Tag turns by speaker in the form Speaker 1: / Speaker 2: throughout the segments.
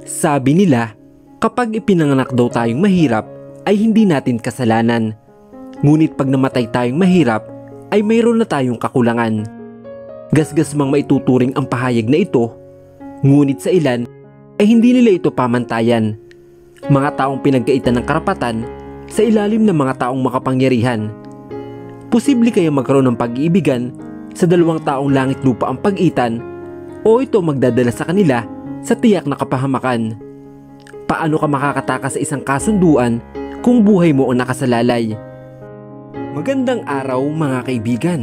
Speaker 1: Sabi nila, kapag ipinanganak daw tayong mahirap ay hindi natin kasalanan. Ngunit pag namatay tayong mahirap ay mayroon na tayong kakulangan. Gasgas mang maituturing ang pahayag na ito, ngunit sa ilan ay hindi nila ito pamantayan. Mga taong pinagkaitan ng karapatan sa ilalim ng mga taong makapangyarihan. Posible kaya magkaroon ng pag-iibigan sa dalawang taong langit lupa ang pag-itan o ito magdadala sa kanila sa tiyak na kapahamakan? Paano ka makakatakas sa isang kasunduan kung buhay mo ang nakasalalay? Magandang araw mga kaibigan.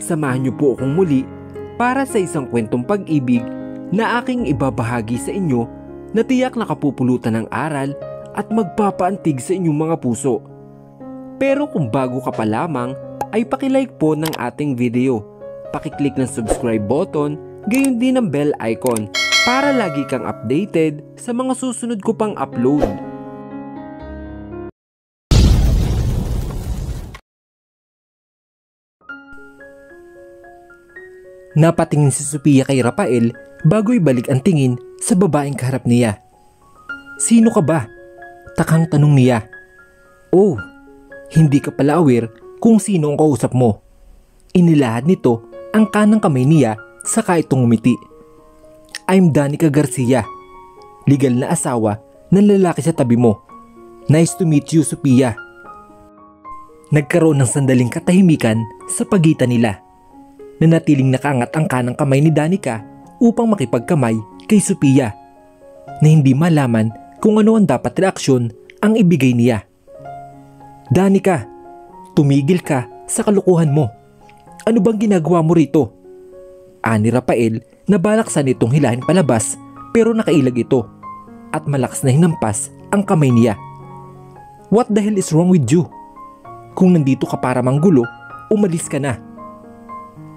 Speaker 1: Samahan niyo po akong muli para sa isang kwentong pag-ibig na aking ibabahagi sa inyo na tiyak na kapupulutan ng aral at magpapaantig sa inyong mga puso. Pero kung bago ka pa lamang ay pakilike po ng ating video. Pakiclick ng subscribe button, gayon din ang bell icon para lagi kang updated sa mga susunod ko pang upload. Napatingin si Sophia kay Rafael bago ibalik ang tingin sa babaeng kaharap niya. "Sino ka ba?" takang tanong niya. "Oh, hindi ka pala aware kung sino ang kausap mo." Inilahad nito ang kanang kamay niya saka itong umiti. "I'm Danica Garcia, legal na asawa ng lalaki sa tabi mo. Nice to meet you, Sophia." Nagkaroon ng sandaling katahimikan sa pagitan nila. Nanatiling nakaangat ang kanang kamay ni Danica upang makipagkamay kay Sophia na hindi malaman kung ano ang dapat reaksyon ang ibigay niya. "Danica, tumigil ka sa kalukuhan mo. Ano bang ginagawa mo rito?" Ani Rafael na balaksan itong hilahin palabas pero nakailag ito at malakas na hinampas ang kamay niya. "What the hell is wrong with you? Kung nandito ka para manggulo, umalis ka na."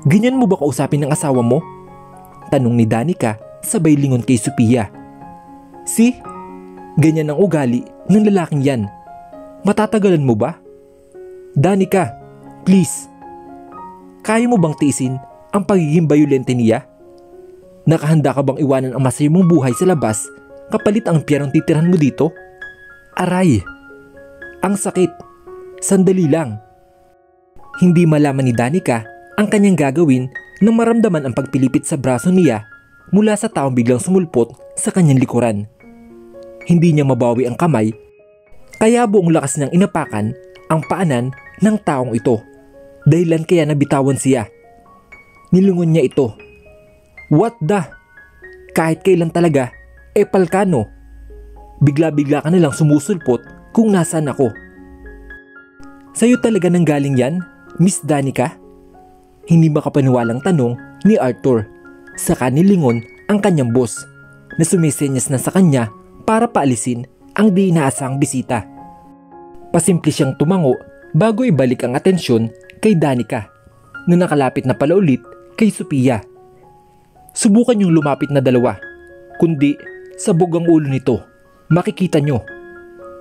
Speaker 1: "Ganyan mo ba kausapin ng asawa mo?" tanong ni Danica sabay lingon kay Sophia. "Si, ganyan ang ugali ng lalaking yan. Matatagalan mo ba?" "Danica, please. Kaya mo bang tiisin ang pagiging bayolente niya? Nakahanda ka bang iwanan ang masaya mong buhay sa labas kapalit ang piyanong titirhan mo dito? Aray, ang sakit. Sandali lang." Hindi malaman ni Danica ang kanyang gagawin nang maramdaman ang pagpilipit sa braso niya mula sa taong biglang sumulpot sa kanyang likuran. Hindi niya mabawi ang kamay kaya buong lakas niyang inapakan ang paanan ng taong ito. Dahilan kaya nabitawan siya. Nilungon niya ito. "What the? Kahit kailan talaga, palkano. Bigla-bigla ka nalang sumusulpot kung nasaan ako." "Sa'yo talaga nang galing yan, Miss Danica?" Hindi makapaniwalang tanong ni Arthur. Saka nilingon ang kanyang boss na sumisenyas na sa kanya para paalisin ang di inaasahang bisita. Pasimple siyang tumango bago ibalik ang atensyon kay Danica na nakalapit na pala ulit kay Sophia. "Subukan yung lumapit na dalawa, kundi sabog ang ulo nito. Makikita nyo."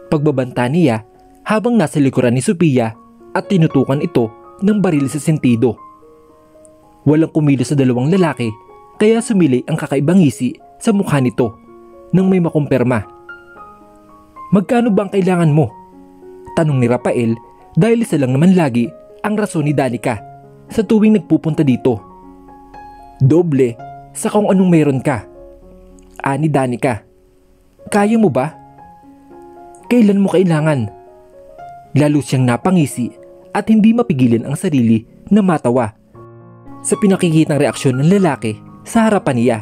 Speaker 1: Pagbabanta niya habang nasa likuran ni Sophia at tinutukan ito ng baril sa sentido. Walang kumilos sa dalawang lalaki kaya sumili ang kakaibang ngisi sa mukha nito nang may makumpirma. "Magkano bang kailangan mo?" tanong ni Rafael dahil isa lang naman lagi ang rason ni Danica sa tuwing nagpupunta dito. "Doble sa kung anong mayroon ka." Ani Danica. "Kaya mo ba? Kailan mo kailangan?" Lalo siyang napangisi at hindi mapigilan ang sarili na matawa sa pinakikitang reaksyon ng lalaki sa harapan niya.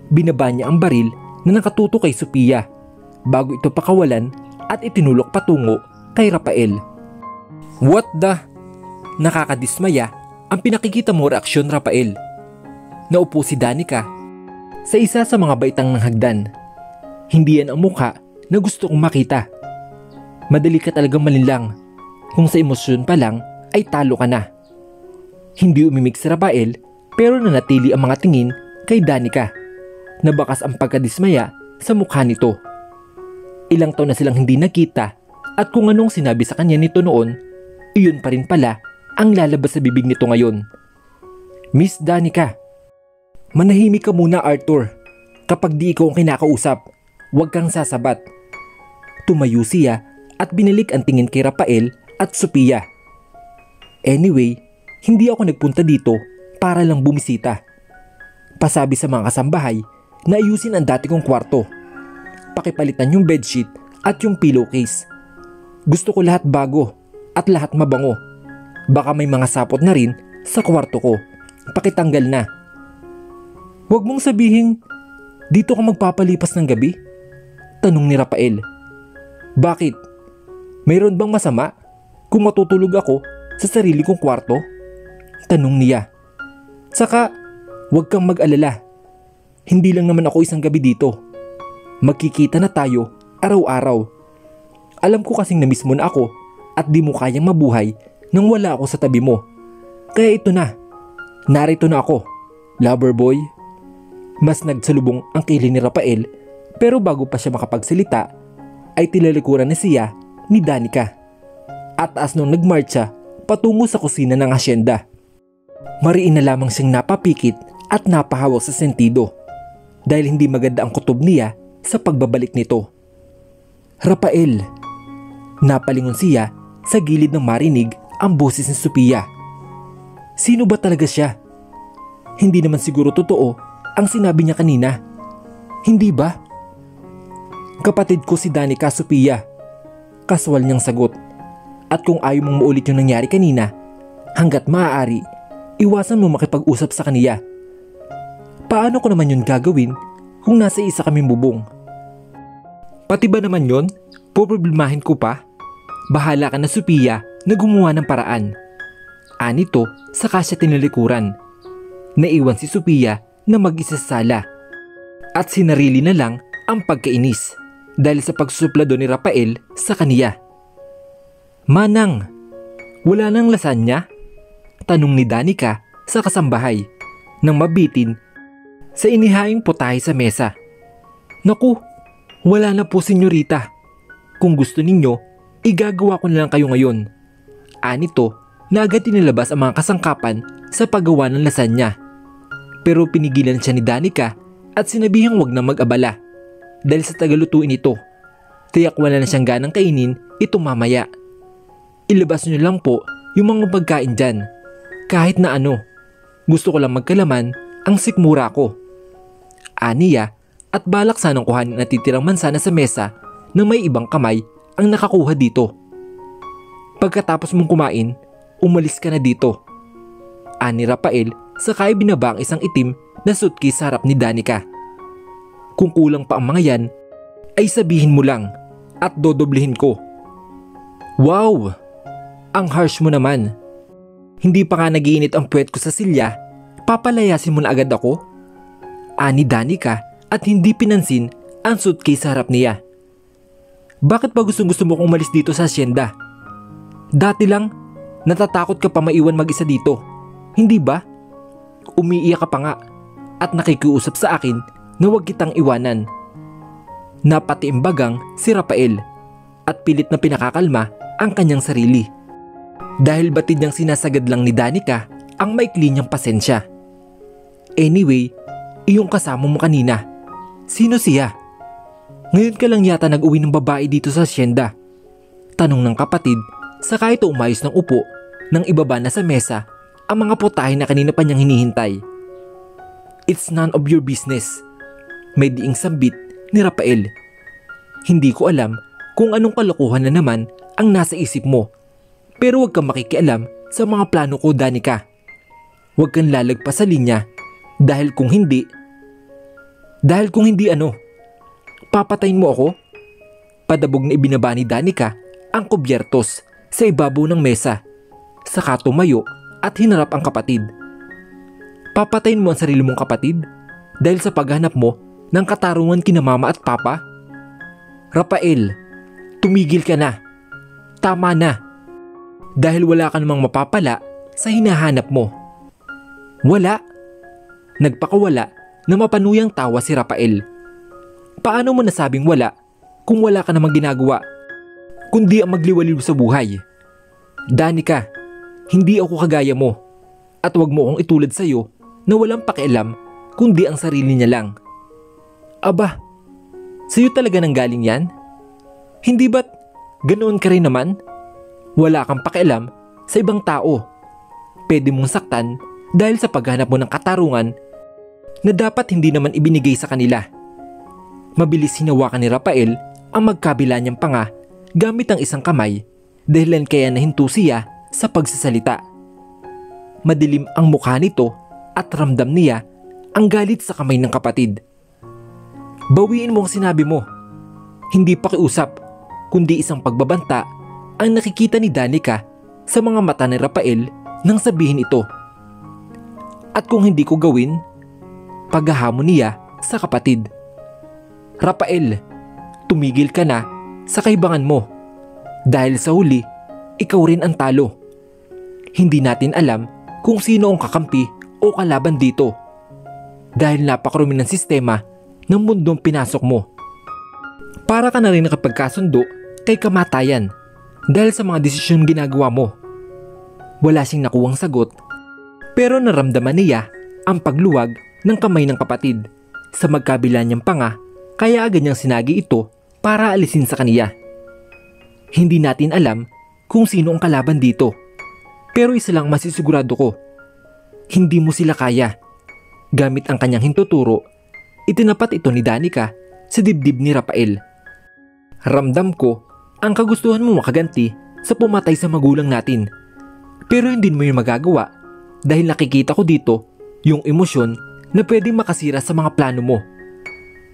Speaker 1: Binaba niya ang baril na nakatutok kay Sophia bago ito pakawalan at itinulok patungo kay Rafael. "What the?" Nakakadismaya ang pinakikita mo reaksyon, Rafael. Naupo si Danica sa isa sa mga baitang ng hagdan. Hindi yan ang mukha na gusto kong makita. Madali ka talagang malinlang. Kung sa emosyon pa lang ay talo ka na. Hindi umimik si Rafael pero nanatili ang mga tingin kay Danica. Nabakas ang pagkadismaya sa mukha nito. Ilang taon na silang hindi nakita at kung anong sinabi sa kanya nito noon, iyon pa rin pala ang lalabas sa bibig nito ngayon. "Miss Danica." "Manahimik ka muna, Arthur. Kapag di ikaw ang kinakausap, huwag kang sasabat. Tumayo siya at binalik ang tingin kay Rafael at Sophia. Anyway, hindi ako nagpunta dito para lang bumisita. Pasabi sa mga kasambahay na ayusin ang dati kong kwarto. Pakipalitan yung bedsheet at yung pillowcase. Gusto ko lahat bago at lahat mabango. Baka may mga sapot na rin sa kwarto ko. Pakitanggal na. Huwag mong sabihin, dito ka magpapalipas ng gabi? Tanong ni Rafael. Bakit? Mayroon bang masama kung matutulog ako sa sarili kong kwarto? Tanong niya. Saka, huwag kang mag-alala. Hindi lang naman ako isang gabi dito. Magkikita na tayo araw-araw. Alam ko kasing na-miss mo na ako at di mo kayang mabuhay nang wala ako sa tabi mo. Kaya ito na. Narito na ako, lover boy. Mas nagsalubong ang kilay ni Rafael, pero bago pa siya makapagsalita ay tilalikuran na siya ni Danica. At as nung nagmarcha patungo sa kusina ng asyenda. Mariin na lamang siyang napapikit at napahawak sa sentido dahil hindi maganda ang kutob niya sa pagbabalik nito. Rafael. Napalingon siya sa gilid ng marinig ang boses ni Sophia. Sino ba talaga siya? Hindi naman siguro totoo ang sinabi niya kanina. Hindi ba? Kapatid ko si Danica, Sophia. Kaswal niyang sagot. At kung ayaw mong maulit yung nangyari kanina, hanggat maaari, iwasan mo makipag-usap sa kaniya. Paano ko naman yun gagawin kung nasa isa kaming bubong? Pati ba naman yun? Poproblemahin ko pa? Bahala ka na, Sophia, na gumawa ng paraan. Anito, saka siya tinalikuran. Naiwan si Sophia na mag-isa sa sala. At sinarili na lang ang pagkainis dahil sa pagsusuplado ni Rafael sa kaniya. Manang, wala nang lasanya? Tanong ni Danica sa kasambahay nang mabitin sa inihaing putahe sa mesa. Naku, wala na po, senyorita. Kung gusto ninyo, igagawa ko na lang kayo ngayon. Anito na agad tinilabas ang mga kasangkapan sa paggawa ng lasanya. Pero pinigilan siya ni Danica at sinabihang wag na mag-abala dahil sa tagalutuin ito. Tiyak wala na siyang ganang kainin ito mamaya. Ilabas nyo lang po yung mga pagkain dyan. Kahit na ano. Gusto ko lang magkalaman ang sikmura ko. Aniya at balak sanang kuhanin ang natitirang mansana sa mesa na may ibang kamay ang nakakuha dito. Pagkatapos mong kumain, umalis ka na dito. Ani Rafael sakay binaba ang isang itim na suitcase sa harap ni Danica. Kung kulang pa ang mga yan, ay sabihin mo lang at dodoblihin ko. Wow! Ang harsh mo naman. Hindi pa nga nagiinit ang puwet ko sa silya, papalayasin mo na agad ako? Ani Danica at hindi pinansin ang suitcase sa harap niya. Bakit ba gusto mo kong umalis dito sa asyenda? Dati lang, natatakot ka pa maiwan mag-isa dito. Hindi ba? Umiiyak ka pa nga at nakikiusap sa akin na huwag kitang iwanan. Napatiimbagang si Rafael at pilit na pinakakalma ang kanyang sarili. Dahil batid niyang sinasagad lang ni Danica ang maikli niyang pasensya. Anyway, iyong kasama mo kanina. Sino siya? Ngayon ka lang yata nag-uwi ng babae dito sa asyenda. Tanong ng kapatid saka ito umayos ng upo nang ibaba na sa mesa ang mga putahe na kanina pa niyang hinihintay. It's none of your business. May diing sambit ni Rafael. Hindi ko alam kung anong kalokohan na naman ang nasa isip mo. Pero huwag kang makikialam sa mga plano ko, Danica. Huwag kang lalagpas sa linya dahil kung hindi ano? Papatayin mo ako? Padabog na ibinaba ni Danica ang kubyertos sa ibabaw ng mesa. Saka tumayo at hinarap ang kapatid. Papatayin mo ang sarili mong kapatid dahil sa paghanap mo ng katarungan kina mama at papa? Rafael, tumigil ka na. Tama na. Dahil wala ka namang mapapala sa hinahanap mo. Wala? Nagpakawala na mapanuyang tawa si Rafael. Paano mo nasabing wala kung wala ka namang ginagawa, kundi ang magliwaliw sa buhay? Danica, hindi ako kagaya mo at wag mo akong itulad sa'yo na walang pakialam kundi ang sarili niya lang. Aba, sa'yo talaga nang galing yan? Hindi ba't ganoon ka rin naman? Wala kang pakialam sa ibang tao. Pwede mong saktan dahil sa paghanap mo ng katarungan na dapat hindi naman ibinigay sa kanila. Mabilis hinawakan ni Rafael ang magkabila niyang panga gamit ang isang kamay, dahilan kaya nahinto siya sa pagsasalita. Madilim ang mukha nito at ramdam niya ang galit sa kamay ng kapatid. Bawiin mo ang sinabi mo. Hindi pakiusap, kundi isang pagbabanta ang nakikita ni Danica sa mga mata ni Rafael nang sabihin ito. At kung hindi ko gawin, paghahamon niya sa kapatid. Rafael, tumigil ka na sa kaibangan mo. Dahil sa huli, ikaw rin ang talo. Hindi natin alam kung sino ang kakampi o kalaban dito. Dahil napakarumi ng sistema ng mundong pinasok mo. Para ka na rin nakapagkasundo kay kamatayan dahil sa mga desisyon ginagawa mo. Wala siyang nakuwang sagot, pero naramdaman niya ang pagluwag ng kamay ng kapatid sa magkabila niyang panga, kaya agad niyang sinagi ito para alisin sa kaniya. Hindi natin alam kung sino ang kalaban dito, pero isa lang masisigurado ko. Hindi mo sila kaya. Gamit ang kanyang hintuturo, itinapat ito ni Danica sa dibdib ni Rafael. Ramdam ko ang kagustuhan mo makaganti sa pumatay sa magulang natin. Pero hindi mo yun magagawa dahil nakikita ko dito yung emosyon na pwedeng makasira sa mga plano mo.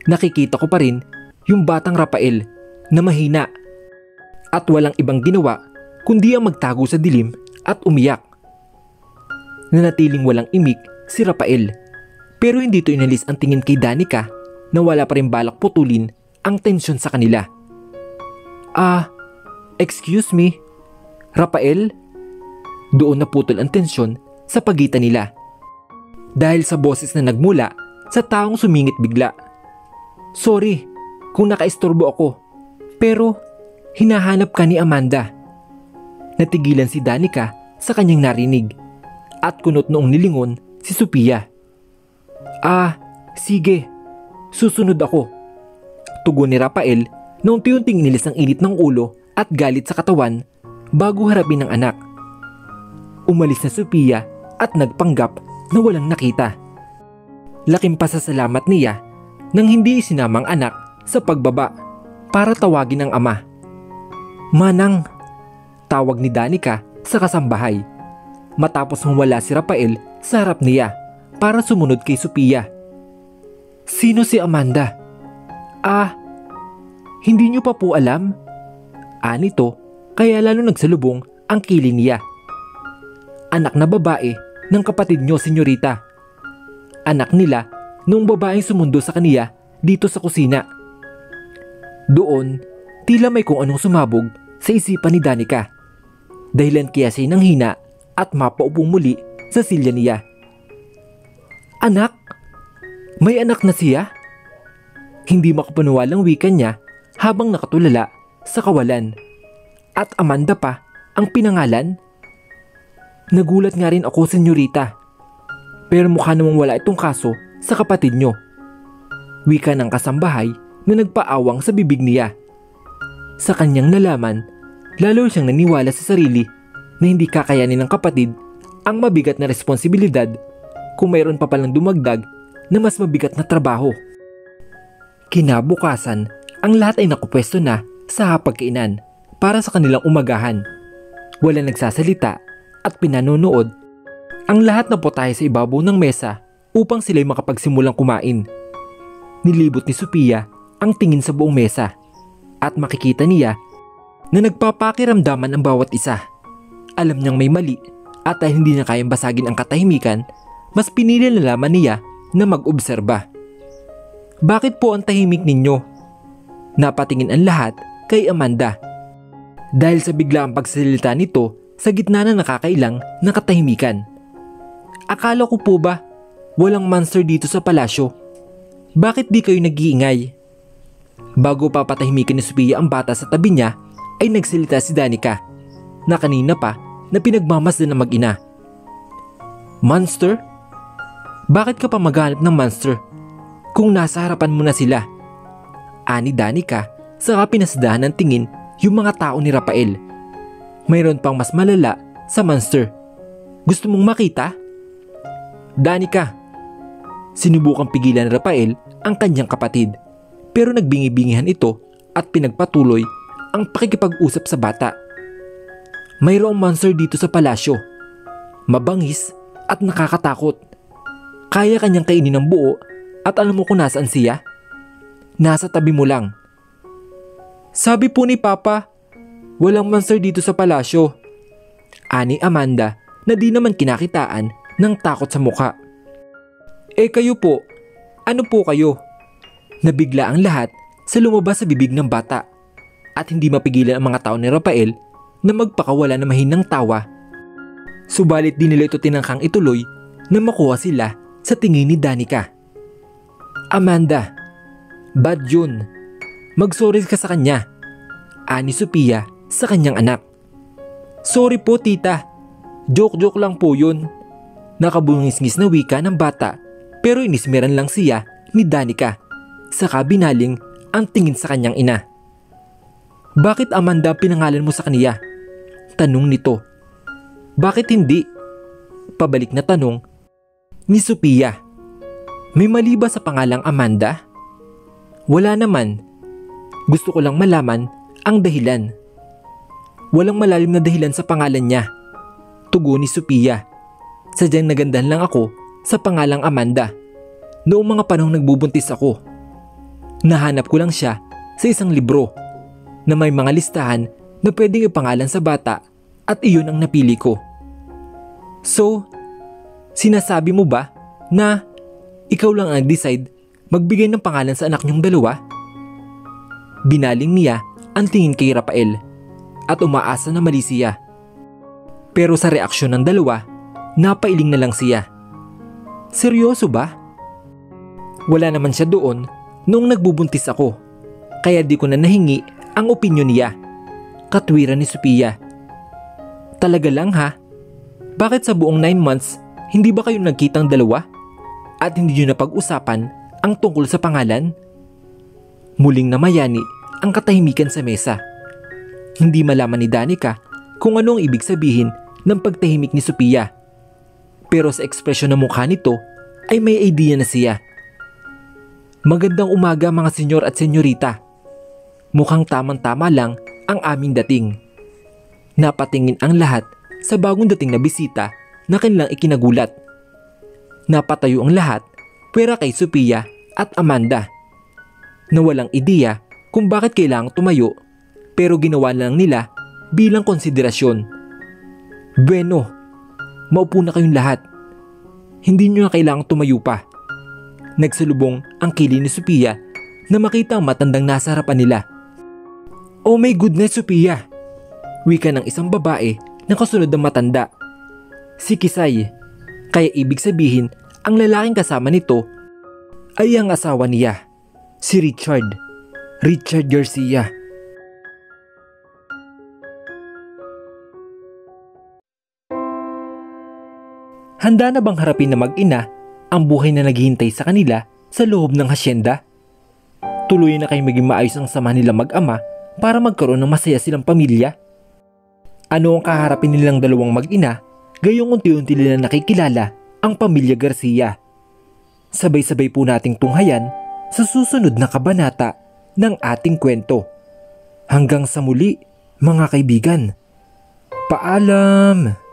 Speaker 1: Nakikita ko pa rin yung batang Rafael na mahina at walang ibang ginawa kundi ang magtago sa dilim at umiyak. Nanatiling walang imik si Rafael, pero hindi ito inalis ang tingin kay Danica na wala pa rin balak putulin ang tensyon sa kanila. Excuse me, Rafael? Doon naputol ang tensyon sa pagitan nila dahil sa boses na nagmula sa taong sumingit bigla. Sorry kung nakaistorbo ako, pero hinahanap ka ni Amanda. Natigilan si Danica sa kanyang narinig at kunot noong nilingon si Sophia. Sige, susunod ako. Tugon ni Rafael na unti-unting inilis ang init ng ulo at galit sa katawan bago harapin ang anak. Umalis na Sophia at nagpanggap na walang nakita. Laking pasasalamat niya nang hindi isinamang anak sa pagbaba para tawagin ang ama. Manang, tawag ni Danica sa kasambahay matapos mawala si Rafael sa harap niya para sumunod kay Sophia. Sino si Amanda? Hindi niyo pa po alam? Nito, kaya lalo nagsalubong ang kiling niya. Anak na babae ng kapatid niyo, senyorita. Anak nila nung babaeng sumundo sa kaniya dito sa kusina. Doon, tila may kung anong sumabog sa isipan ni Danica. Dahilan kaya siya nanghina at mapaupong muli sa silya niya. Anak? May anak na siya? Hindi makapaniwalang wika niya habang nakatulala sa kawalan. At Amanda pa ang pinangalan? Nagulat nga rin ako, senyorita. Pero mukha namang wala itong kaso sa kapatid nyo. Wika ng kasambahay na nagpaawang sa bibig niya. Sa kanyang nalaman, lalo siyang naniwala sa sarili na hindi kakayanin ng kapatid ang mabigat na responsibilidad kung mayroon pa palang dumagdag na mas mabigat na trabaho. Kinabukasan, ang lahat ay nakupwesto na sa hapagkainan para sa kanilang umagahan. Wala nagsasalita at pinanonood. Ang lahat na tayo sa ibabaw ng mesa upang sila'y makapagsimulang kumain. Nilibot ni Sophia ang tingin sa buong mesa at makikita niya na nagpapakiramdaman ang bawat isa. Alam niyang may mali at dahil hindi niya kayang basagin ang katahimikan, mas pinili na lamang niya na mag-obserba. Bakit po ang tahimik ninyo? Napatingin ang lahat kay Amanda. Dahil sa biglaang pagsasalita nito sa gitna na nakakailang na katahimikan. Akala ko po ba walang monster dito sa palasyo? Bakit di kayo nag-iingay? Bago papatahimikin ni Sophia ang bata sa tabi niya, ay nagsalita si Danica na kanina pa na pinagmamasdan ng mag-ina. Monster? Bakit ka pa maghanap ng monster? kung nasa harapan mo na sila. Ani Danica, saka pinasdahan ng tingin yung mga tao ni Rafael. Mayroon pang mas malala sa monster. Gusto mong makita? Danica, sinubukang pigilan ni Rafael ang kanyang kapatid, pero nagbingi-bingihan ito at pinagpatuloy ang pakikipag-usap sa bata. Mayroong monster dito sa palasyo. Mabangis at nakakatakot. Kaya kanyang kainin ng buo at alam mo kung nasaan siya? Nasa tabi mo lang. Sabi po ni Papa, walang monster dito sa palasyo. Ani Amanda na di naman kinakitaan ng takot sa mukha. Eh kayo po, ano po kayo? Nabigla ang lahat sa lumabas sa bibig ng bata at hindi mapigilan ang mga tao ni Rafael na magpakawala na mahinang tawa. Subalit di nila ito tinangkang ituloy na makuha sila sa tingin ni Danica. Amanda, bad yun. Mag-sorry ka sa kanya. Ani Sophia sa kanyang anak. Sorry po tita, joke lang po yun. Nakabungis-ngis na wika ng bata pero inismeran lang siya ni Danica. Saka binaling ang tingin sa kanyang ina. Bakit Amanda pinangalan mo sa kaniya? Tanong nito. Bakit hindi? Pabalik na tanong ni Sophia. May mali ba sa pangalang Amanda? Wala naman. Gusto ko lang malaman ang dahilan. Walang malalim na dahilan sa pangalan niya. Tugon ni Sophia. Sadyang nagandahan lang ako sa pangalang Amanda. Noong mga panahong nagbubuntis ako. Nahanap ko lang siya sa isang libro na may mga listahan na pwedeng ipangalan sa bata at iyon ang napili ko. So, sinasabi mo ba na ikaw lang ang nag-decide magbigay ng pangalan sa anak niyong dalawa? Binaling niya ang tingin kay Rafael at umaasa na mali siya. Pero sa reaksyon ng dalawa, napailing na lang siya. Seryoso ba? Wala naman siya doon noong nagbubuntis ako, kaya di ko na nahingi ang opinyon niya. Katwiran ni Sophia. Talaga lang ha? Bakit sa buong 9 months, hindi ba kayo nagkitang dalawa? At hindi nyo napag-usapan ang tungkol sa pangalan? Muling namayani ang katahimikan sa mesa. Hindi malaman ni Danica kung ano ang ibig sabihin ng pagtahimik ni Sophia. Pero sa ekspresyon ng mukha nito ay may idea na siya. Magandang umaga mga senyor at senyorita. Mukhang tamang-tama lang ang aming dating. Napatingin ang lahat sa bagong dating na bisita na kanilang ikinagulat. Napatayo ang lahat pwera kay Sophia at Amanda na walang ideya kung bakit kailangang tumayo pero ginawa lang nila bilang konsiderasyon. Bueno, maupo na kayong lahat. Hindi nyo na kailangang tumayo pa. Nagsalubong ang kilay ni Sophia na makita ang matandang nasa harapan nila. Oh my goodness Sophia! Wika ng isang babae na kasunod ng matanda. Si Kisay. Kaya ibig sabihin ang lalaking kasama nito ay ang asawa niya, si Richard. Richard Garcia. Handa na bang harapin na mag-ina ang buhay na naghihintay sa kanila sa loob ng hasyenda? Tuloy na kayo maging maayos ang sama nila mag-ama para magkaroon ng masaya silang pamilya? Ano ang kaharapin nilang dalawang mag-ina gayong unti-unti nila nakikilala ang pamilya Garcia? Sabay-sabay po nating tunghayan sa susunod na kabanata ng ating kwento. Hanggang sa muli mga kaibigan. Paalam!